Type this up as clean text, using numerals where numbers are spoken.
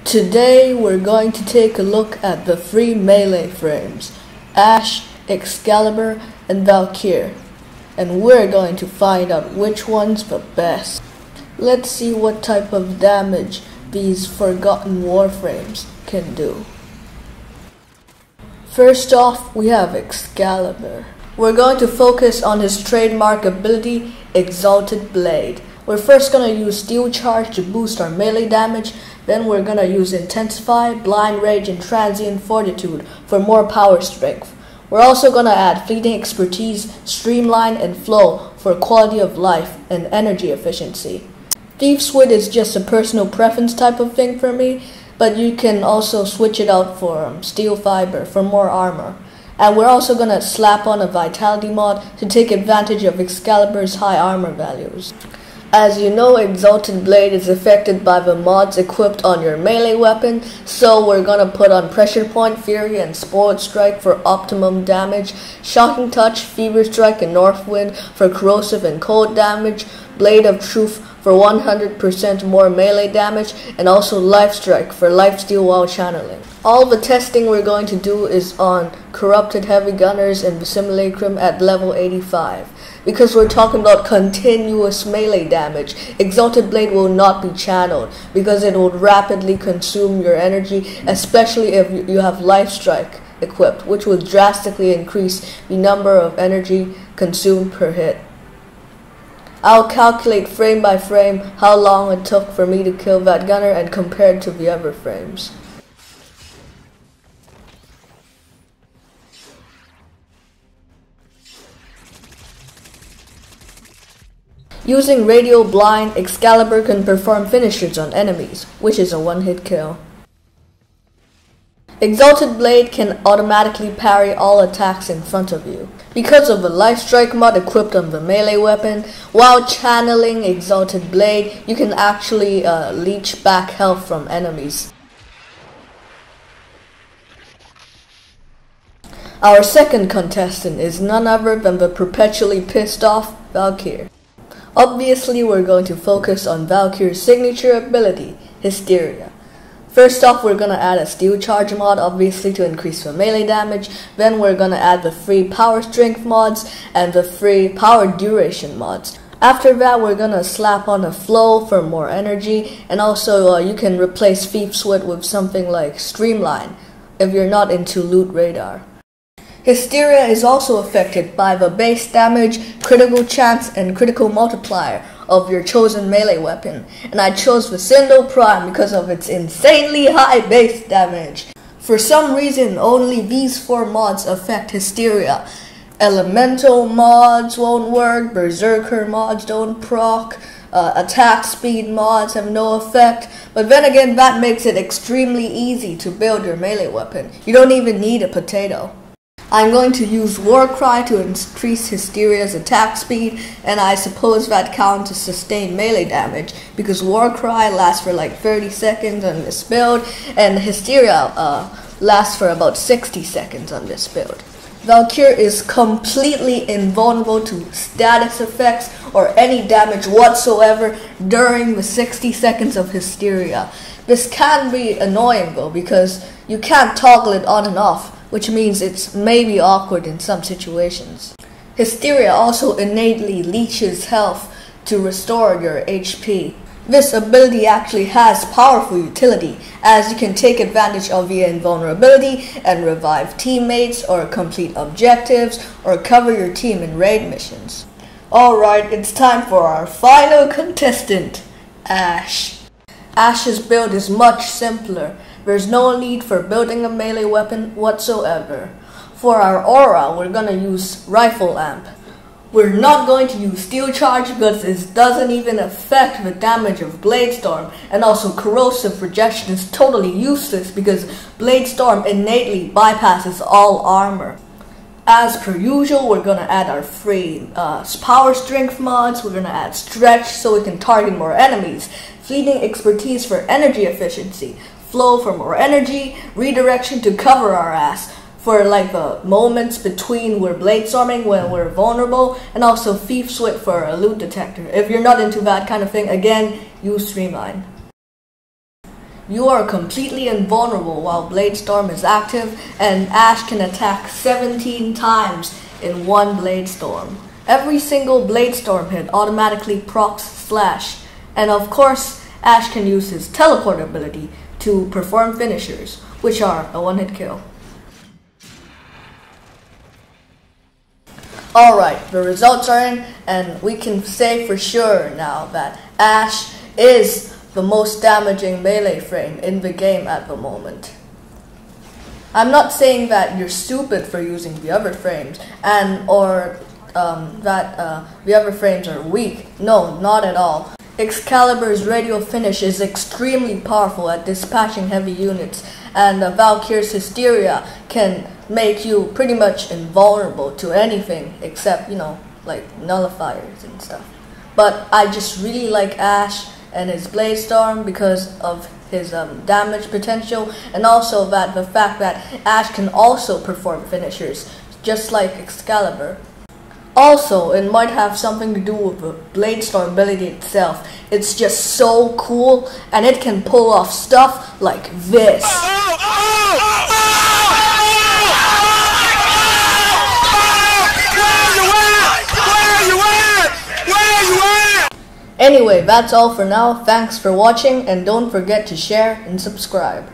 Today we're going to take a look at the 3 melee frames, Ashe, Excalibur, and Valkyr, and we're going to find out which one's the best. Let's see what type of damage these forgotten Warframes can do. First off, we have Excalibur. We're going to focus on his trademark ability, Exalted Blade. We're first going to use Steel Charge to boost our melee damage, then we're going to use Intensify, Blind Rage, and Transient Fortitude for more power strength. We're also going to add Fleeting Expertise, Streamline, and Flow for quality of life and energy efficiency. Thief's Wit is just a personal preference type of thing for me, but you can also switch it out for Steel Fiber for more armor. And we're also going to slap on a Vitality mod to take advantage of Excalibur's high armor values. As you know, Exalted Blade is affected by the mods equipped on your melee weapon, so we're gonna put on Pressure Point, Fury, and Spoiled Strike for optimum damage, Shocking Touch, Fever Strike, and Northwind for corrosive and cold damage, Blade of Truth for 100% more melee damage, and also Life Strike for lifesteal while channeling. All the testing we're going to do is on Corrupted Heavy Gunners and the Simulacrum at level 85. Because we're talking about continuous melee damage, Exalted Blade will not be channeled because it will rapidly consume your energy, especially if you have Life Strike equipped, which will drastically increase the number of energy consumed per hit. I'll calculate frame by frame how long it took for me to kill that gunner and compare it to the other frames. Using Radial Blind, Excalibur can perform finishers on enemies, which is a one-hit kill. Exalted Blade can automatically parry all attacks in front of you. Because of the Life Strike mod equipped on the melee weapon, while channeling Exalted Blade, you can actually leech back health from enemies. Our second contestant is none other than the perpetually pissed off Valkyr. Obviously, we're going to focus on Valkyr's signature ability, Hysteria. First off, we're going to add a Steel Charge mod, obviously, to increase the melee damage. Then we're going to add the 3 Power Strength mods and the 3 Power Duration mods. After that, we're going to slap on a Flow for more energy, and also you can replace Thief's Wit with something like Streamline if you're not into Loot Radar. Hysteria is also affected by the base damage, critical chance, and critical multiplier of your chosen melee weapon, and I chose the Sindel Prime because of its insanely high base damage. For some reason, only these 4 mods affect Hysteria. Elemental mods won't work, Berserker mods don't proc, attack speed mods have no effect, but then again that makes it extremely easy to build your melee weapon. You don't even need a potato. I'm going to use Warcry to increase Hysteria's attack speed, and I suppose that counts as sustained melee damage because Warcry lasts for like 30 seconds on this build, and Hysteria lasts for about 60 seconds on this build. Valkyr is completely invulnerable to status effects or any damage whatsoever during the 60 seconds of Hysteria. This can be annoying though because you can't toggle it on and off, which means it's maybe awkward in some situations. Hysteria also innately leeches health to restore your HP. This ability actually has powerful utility, as you can take advantage of the invulnerability and revive teammates, or complete objectives, or cover your team in raid missions. Alright, it's time for our final contestant, Ashe. Ashe's build is much simpler. There's no need for building a melee weapon whatsoever. For our aura, we're gonna use Rifle Amp. We're not going to use Steel Charge because it doesn't even affect the damage of Blade Storm, and also Corrosive Rejection is totally useless because Blade Storm innately bypasses all armor. As per usual, we're gonna add our 3 Power Strength mods. We're gonna add Stretch so we can target more enemies, Fleeting Expertise for energy efficiency, Flow for more energy, Redirection to cover our ass for like the moments between we're blade storming when we're vulnerable, and also Thief's Wit for a loot detector. If you're not into that kind of thing, again, use Streamline. You are completely invulnerable while Blade Storm is active, and Ashe can attack 17 times in one Blade Storm. Every single Blade Storm hit automatically procs Slash, and of course, Ashe can use his teleport ability to perform finishers, which are a one-hit kill. Alright, the results are in, and we can say for sure now that Ashe is the most damaging melee frame in the game at the moment. I'm not saying that you're stupid for using the other frames, or that the other frames are weak. No, not at all. Excalibur's radial finish is extremely powerful at dispatching heavy units, and Valkyr's Hysteria can make you pretty much invulnerable to anything except, like nullifiers and stuff. But I just really like Ashe and his Blade Storm because of his damage potential, and also the fact that Ashe can also perform finishers, just like Excalibur. Also, it might have something to do with the Blade Storm ability itself. It's just so cool, and it can pull off stuff like this. Anyway, that's all for now. Thanks for watching, and don't forget to share and subscribe.